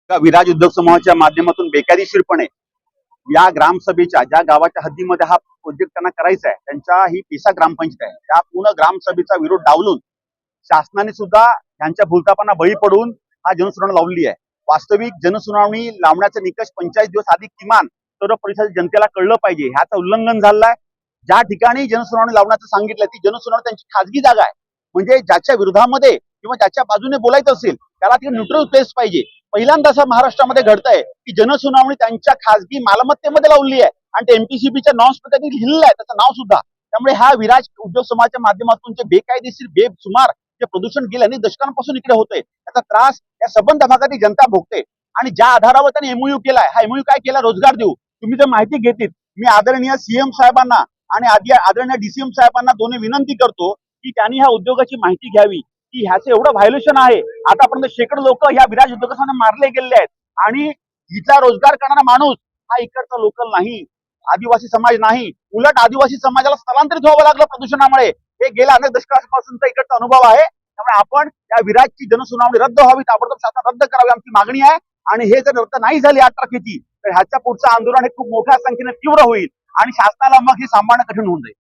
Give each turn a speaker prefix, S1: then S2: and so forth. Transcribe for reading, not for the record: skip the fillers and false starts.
S1: विराज उद्योग समूहाच्या माध्यमातून बेकायदेशीरपणे या ग्रामसभेच्या ज्या गावाच्या हद्दीमध्ये हा प्रोजेक्ट त्यांना करायचा आहे, त्यांच्या ही पेसा ग्रामपंचायत आहे, त्या पूर्ण ग्रामसभेचा विरोध डावलून शासनाने सुद्धा यांच्या भूलथापांना बळी पडून हा जनसुनावणी लावली आहे. वास्तविक जनसुनावणी लावण्याचा निकष 45 दिवस आधी किमान सर्व परिसरातील जनतेला कळलं पाहिजे. ह्याचं उल्लंघन झालं आहे. ज्या ठिकाणी जनसुनावणी लावण्याचं सांगितलं ती जनसुनावणी त्यांची खाजगी जागा आहे. म्हणजे ज्याच्या विरोधामध्ये किंवा ज्याच्या बाजूने बोलायचं असेल त्याला ती न्यूट्रल प्लेस पाहिजे. पहिल्यांदा असं महाराष्ट्रामध्ये घडतंय की जनसुनावणी त्यांच्या खाजगी मालमत्तेमध्ये लावली आहे आणि ते एमपीसीबीच्या नॉर्म्स मध्ये लिहिलेलं आहे त्याचं नाव सुद्धा. त्यामुळे हा विराज उद्योग समाजाच्या माध्यमातून जे बेकायदेशीर बेसुमार जे प्रदूषण गेल्या अनेक दशकांपासून इकडे होतंय त्याचा त्रास या संबंध भागातील जनता भोगते. आणि ज्या आधारावर त्यांनी एमओयू केलाय, हा एमओयू काय केला? रोजगार देऊ. तुम्ही जर माहिती घेतलीत, मी आदरणीय सीएम साहेबांना आणि आदरणीय डीसीएम साहेबांना दोन्ही विनंती करतो की त्यांनी ह्या उद्योगाची माहिती घ्यावी की ह्याचं एवढं व्हायोलेशन आहे. आतापर्यंत शेकडो लोक ह्या विराज उद्योगाने मारले गेलेले आहेत आणि इथला रोजगार करणारा माणूस हा इकडचा लोकल नाही, आदिवासी समाज नाही. उलट आदिवासी समाजाला स्थलांतरित व्हावं लागलं प्रदूषणामुळे. हे गेल्या अनेक दशकांपासूनचा इकडचा अनुभव आहे. त्यामुळे आपण या विराजची जनसुनावणी रद्द व्हावी, ताबडतोब शासन रद्द करावी आमची मागणी आहे. आणि हे जर रद्द नाही झाली 8 तारखेची तर ह्याच्या पुढचं आंदोलन हे खूप मोठ्या संख्येने तीव्र होईल आणि शासनाला मग हे सांभाळणं कठीण होऊन जाईल.